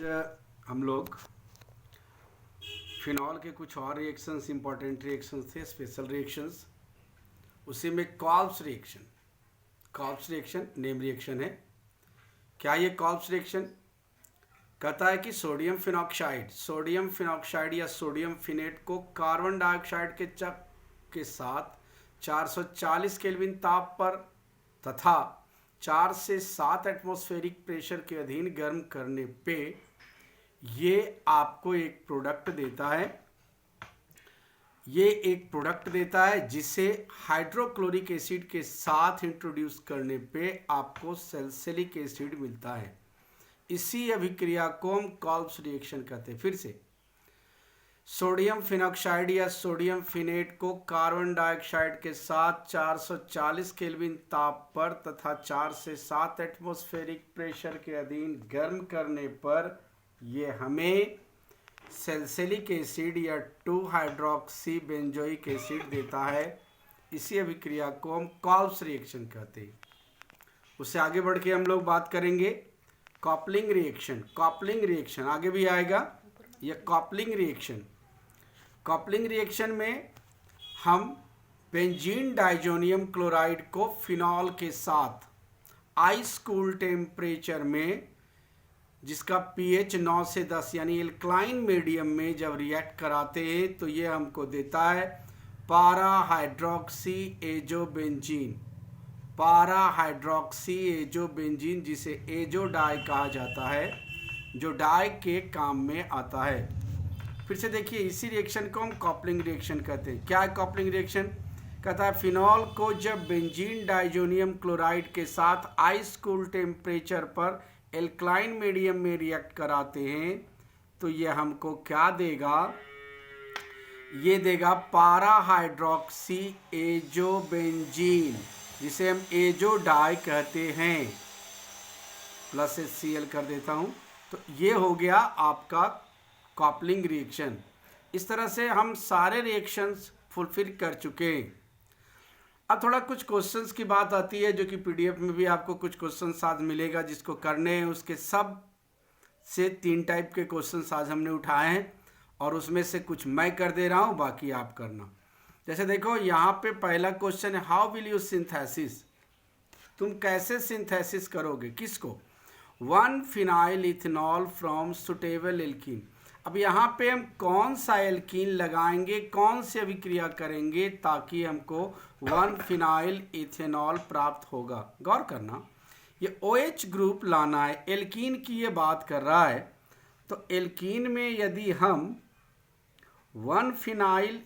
हम लोग फिनॉल के कुछ और रिएक्शंस, इंपॉर्टेंट रिएक्शंस थे, स्पेशल रिएक्शंस। उसी में कॉल्प्स रिएक्शन नेम रिएक्शन है। क्या ये कॉल्प्स रिएक्शन कहता है कि सोडियम फिनॉक्साइड या सोडियम फिनेट को कार्बन डाइऑक्साइड के चक के साथ 440 केल्विन ताप पर तथा 4 से 7 एटमॉस्फेरिक प्रेशर के अधीन गर्म करने पे ये आपको एक प्रोडक्ट देता है जिसे हाइड्रोक्लोरिक एसिड के साथ इंट्रोड्यूस करने पे आपको सैलिसिलिक एसिड मिलता है। इसी अभिक्रिया को हम कॉल्प्स रिएक्शन कहते हैं। फिर से, सोडियम फिनॉक्साइड या सोडियम फिनेट को कार्बन डाइऑक्साइड के साथ 440 केल्विन ताप पर तथा 4 से 7 एटमॉस्फेरिक प्रेशर के अधीन गर्म करने पर ये हमें सैलिसिलिक एसिड या 2 हाइड्रोक्सी बेंजोइक एसिड देता है। इसी अभिक्रिया को हम कॉल्प्स रिएक्शन कहते हैं। उससे आगे बढ़ के हम लोग बात करेंगे कॉपलिंग रिएक्शन आगे भी आएगा। यह कॉपलिंग रिएक्शन में हम बेंजीन डाइजोनियम क्लोराइड को फिनॉल के साथ आइस कूल टेम्परेचर में, जिसका पीएच 9 से 10 यानी एल्कलाइन मीडियम में जब रिएक्ट कराते हैं तो ये हमको देता है पारा हाइड्रोक्सी एजोबेंजीन, जिसे एजो डाई कहा जाता है, जो डाई के काम में आता है। फिर से देखिए, इसी रिएक्शन को हम कॉपलिंग रिएक्शन कहते हैं। क्या है कॉपलिंग रिएक्शन? कहता है फिनॉल को जब बेंजीन डाइजोनियम क्लोराइड के साथ आइस कूल टेम्परेचर पर एल्कलाइन मीडियम में रिएक्ट कराते हैं तो ये हमको क्या देगा? ये देगा पारा हाइड्रोक्सी एजोबेंजीन, जिसे हम एजो डाई कहते हैं। प्लस HCl कर देता हूं। तो ये हो गया आपका कॉपलिंग रिएक्शन। इस तरह से हम सारे रिएक्शंस फुलफिल कर चुके हैं। अब थोड़ा कुछ क्वेश्चंस की बात आती है, जो कि PDF में भी आपको कुछ क्वेश्चन आज मिलेगा जिसको करने हैं। उसके सब से 3 टाइप के क्वेश्चंस आज हमने उठाए हैं और उसमें से कुछ मैं कर दे रहा हूं, बाकी आप करना। जैसे देखो, यहाँ पे पहला क्वेश्चन है हाउ विल यू सिंथेसिस, तुम कैसे सिंथेसिस करोगे? किसको? 1 phenyl ethanol from suitable alkene. अब यहाँ पे हम कौन सा एल्कीन लगाएंगे, कौन सी अभिक्रिया करेंगे ताकि हमको 1 फिनाइल इथेनॉल प्राप्त होगा? गौर करना, ये OH ग्रुप लाना है, एल्कीन की ये बात कर रहा है। तो एल्कीन में यदि हम 1 फिनाइल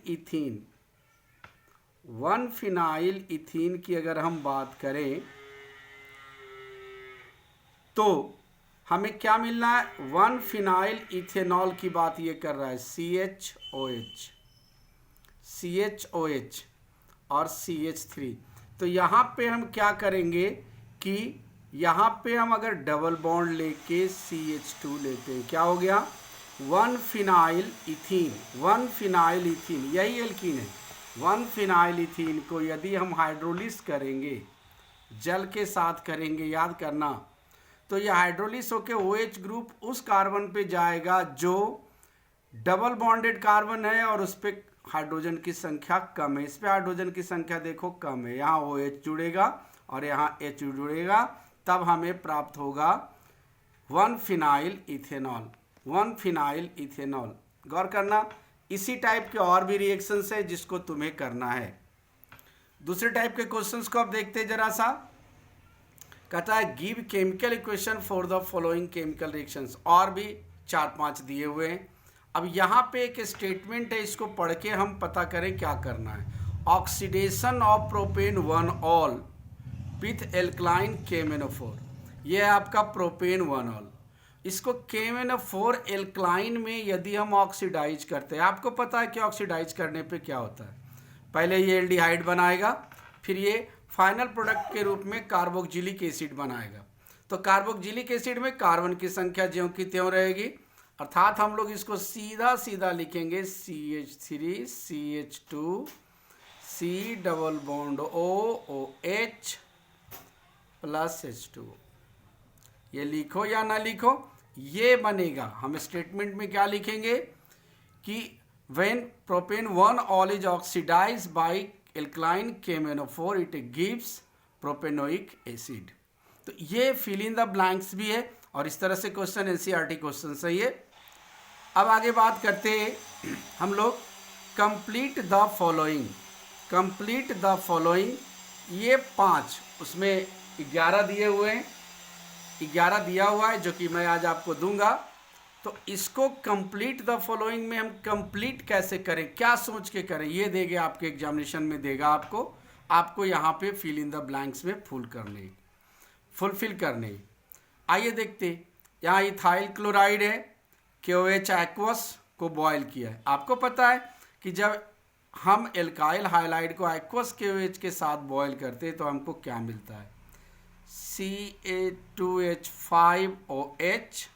इथीन की अगर हम बात करें तो हमें क्या मिलना है? 1 फिनाइल इथेनॉल की बात ये कर रहा है, CHOH और CH3। तो यहाँ पे हम क्या करेंगे कि यहाँ पे हम अगर डबल बॉन्ड लेके CH2 लेते हैं, क्या हो गया? 1 फिनाइल इथीन, यही एल्कीन है। 1 फिनाइल इथीन को यदि हम हाइड्रोलिस करेंगे, जल के साथ करेंगे, याद करना, तो यह हाइड्रोलिस होके OH ग्रुप उस कार्बन पे जाएगा जो डबल बॉन्डेड कार्बन है और उस पर हाइड्रोजन की संख्या कम है। इस पे हाइड्रोजन की संख्या देखो कम है, यहाँ OH जुड़ेगा और यहाँ H जुड़ेगा, तब हमें प्राप्त होगा 1 फिनाइल इथेनॉल। गौर करना, इसी टाइप के और भी रिएक्शंस है जिसको तुम्हें करना है। दूसरे टाइप के क्वेश्चंस को अब देखते हैं जरा सा। कहता है give chemical equation for the following chemical reactions, और भी 4-5 दिए हुए हैं। अब यहाँ पे एक स्टेटमेंट है, इसको पढ़ के हम पता करें क्या करना है। ऑक्सीडेशन ऑफ प्रोपेन 1-ऑल विथ एल्कलाइन KMnO4, यह है आपका प्रोपेन 1-ऑल। इसको KMnO4 एल्कलाइन में यदि हम ऑक्सीडाइज करते हैं, आपको पता है कि ऑक्सीडाइज करने पे क्या होता है? पहले ये एल्डिहाइड बनाएगा, फिर ये फाइनल प्रोडक्ट के रूप में कार्बोक्जिलिक एसिड बनाएगा। तो कार्बोक्जिलिक एसिड में कार्बन की संख्या ज्यों की त्यों रहेगी, अर्थात हम लोग इसको सीधा सीधा लिखेंगे CH3 CH2 C double bond OH plus H2। ये लिखो या ना लिखो, ये बनेगा। हम स्टेटमेंट में क्या लिखेंगे कि when propane 1 ol is oxidized by alkaline KMnO4 it gives propanoic acid. तो ये फिल इन द ब्लैंक्स भी है और इस तरह से क्वेश्चन NCERT क्वेश्चन सही है। अब आगे बात करते हैं हम लोग complete the following. Complete the following, ये 5, उसमें 11 दिए हुए हैं, 11 दिया हुआ है जो कि मैं आज आपको दूंगा। तो इसको कंप्लीट द फॉलोइंग में हम कंप्लीट कैसे करें, क्या सोच के करें, ये देंगे आपके एग्जामिनेशन में देगा आपको यहाँ पे फिल इन द ब्लैंक्स में फुलफिल करने। आइए देखते, यहाँ इथाइल क्लोराइड है, KOH एक्वस को बॉयल किया है। आपको पता है कि जब हम एल्काइल हाइलाइड को एक्वस KOH के साथ बॉयल करते हैं तो हमको क्या मिलता है, CA2H5OH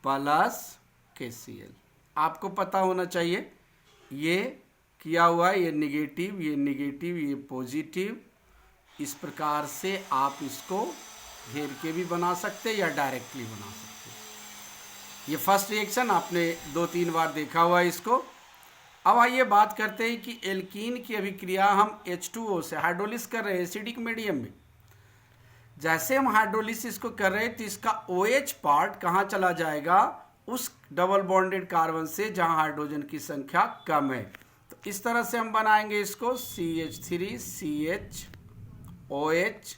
प्लस KCl। आपको पता होना चाहिए, ये किया हुआ है, ये निगेटिव, ये पॉजिटिव। इस प्रकार से आप इसको घेर के भी बना सकते हैं या डायरेक्टली बना सकते हैं। ये फर्स्ट रिएक्शन आपने 2-3 बार देखा हुआ है इसको। अब आइए बात करते हैं कि एल्कीन की अभिक्रिया हम H2O से हाइड्रोलिस कर रहे हैं एसिडिक मीडियम में। जैसे हम हाइड्रोलिसिस को कर रहे हैं तो इसका OH पार्ट कहाँ चला जाएगा, उस डबल बॉन्डेड कार्बन से जहाँ हाइड्रोजन की संख्या कम है। तो इस तरह से हम बनाएंगे इसको CH3 CHOH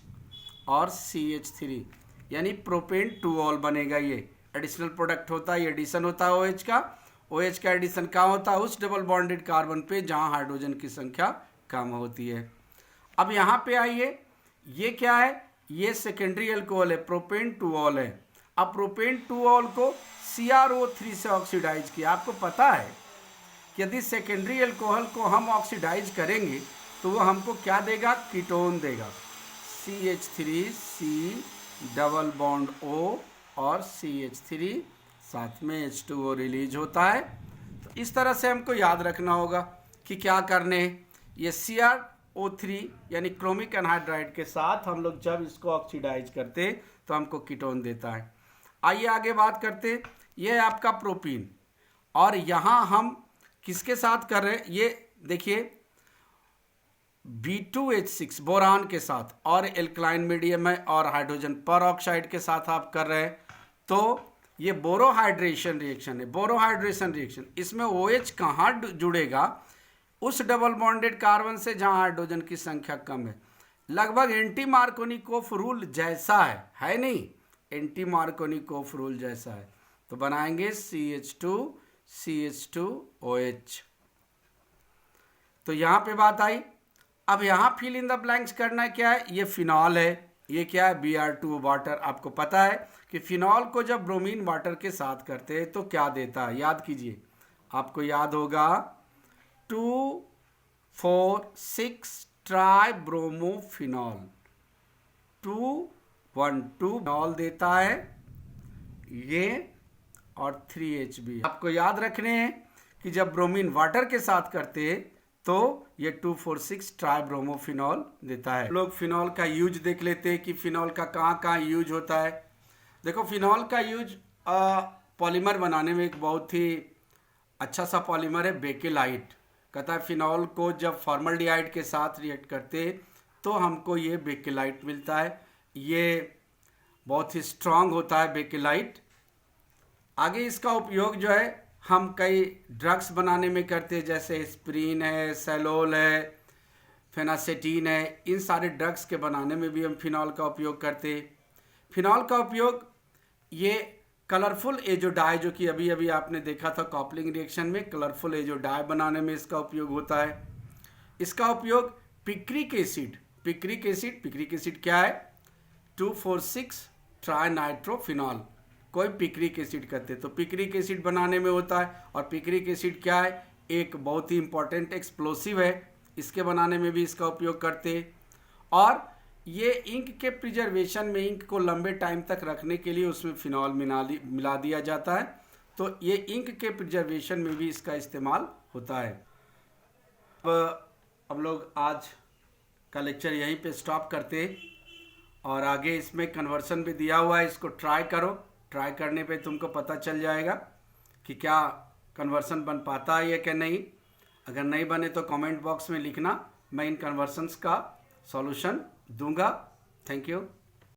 और CH3, यानी प्रोपेन 2ऑल बनेगा। ये एडिशनल प्रोडक्ट होता है, ये एडिशन होता है OH का। OH का एडिशन कहाँ होता है, उस डबल बॉन्डेड कार्बन पे जहाँ हाइड्रोजन की संख्या कम होती है। अब यहाँ पे आइए, ये क्या है, ये सेकेंडरी अल्कोहल है, प्रोपेन 2ऑल है। अब प्रोपेन 2ऑल को CrO3 से ऑक्सीडाइज किया। आपको पता है कि यदि सेकेंडरी अल्कोहल को हम ऑक्सीडाइज करेंगे तो वो हमको क्या देगा, कीटोन देगा। CH3C डबल बॉन्ड O और CH3 साथ में H2O रिलीज होता है। तो इस तरह से हमको याद रखना होगा कि क्या करने हैं। ये CrO3 यानी क्रोमिक एनहाइड्राइड के साथ हम लोग जब इसको ऑक्सीडाइज करते तो हमको कीटोन देता है। आइए आगे बात करते, ये है आपका प्रोपीन और यहाँ हम किसके साथ कर रहे हैं, ये देखिए B2H6 बोरान के साथ और एल्कलाइन मीडियम है और हाइड्रोजन पर ऑक्साइड के साथ आप कर रहे हैं। तो ये बोरोहाइड्रेशन रिएक्शन है, बोरोहाइड्रेशन रिएक्शन। इसमें OH कहाँ जुड़ेगा, उस डबल बॉन्डेड कार्बन से जहाँ हाइड्रोजन की संख्या कम है। लगभग एंटी मार्कोनिकोफ रूल जैसा है नहीं, एंटी मार्कोनिकोफ रूल जैसा है। तो बनाएंगे CH2CH2OH। तो यहाँ पे बात आई। अब यहाँ फिल इन द ब्लैंक्स करना क्या है, ये फिनॉल है, ये क्या है, Br2 वाटर। आपको पता है कि फिनॉल को जब ब्रोमीन वाटर के साथ करते हैं तो क्या देता है, याद कीजिए, आपको याद होगा 2,4,6 ट्राइब्रोमोफिनॉल, 2,1,2 फिनॉल देता है ये और 3HB। आपको याद रखने हैं कि जब ब्रोमीन वाटर के साथ करते हैं तो ये 2,4,6 ट्राइब्रोमोफिनॉल देता है। लोग फिनॉल का यूज देख लेते हैं कि फिनॉल का कहाँ कहाँ यूज होता है। देखो फिनॉल का यूज पॉलीमर बनाने में एक बहुत ही अच्छा सा पॉलीमर है बेकेलाइट। कहता है फिनॉल को जब फॉर्मल्डिहाइड के साथ रिएक्ट करते तो हमको ये बेकेलाइट मिलता है। ये बहुत ही स्ट्रांग होता है बेकेलाइट। आगे इसका उपयोग जो है हम कई ड्रग्स बनाने में करते हैं, जैसे एस्पिरिन है, सेलोल है, फेनासेटीन है। इन सारे ड्रग्स के बनाने में भी हम फिनॉल का उपयोग करते हैं। फिनॉल का उपयोग ये कलरफुल एजोडाई, जो कि अभी अभी आपने देखा था कॉपलिंग रिएक्शन में, कलरफुल एजोडाई बनाने में इसका उपयोग होता है। इसका उपयोग पिक्रिक एसिड क्या है, 2,4,6 ट्राइनाइट्रोफिनॉल, कोई पिक्रिक एसिड कहते हैं, तो पिक्रिक एसिड बनाने में होता है। और पिक्रिक एसिड क्या है, एक बहुत ही इंपॉर्टेंट एक्सप्लोसिव है, इसके बनाने में भी इसका उपयोग करते हैं। और ये इंक के प्रिजर्वेशन में, इंक को लंबे टाइम तक रखने के लिए उसमें फिनॉल मिला दिया जाता है। तो ये इंक के प्रिजर्वेशन में भी इसका इस्तेमाल होता है। अब लोग आज का लेक्चर यहीं पे स्टॉप करते हैं और आगे इसमें कन्वर्सन भी दिया हुआ है, इसको ट्राई करो। ट्राई करने पे तुमको पता चल जाएगा कि क्या कन्वर्सन बन पाता है या क्या नहीं। अगर नहीं बने तो कमेंट बॉक्स में लिखना, मैं इन कन्वर्सन्स का सॉल्यूशन दूंगा। Thank you.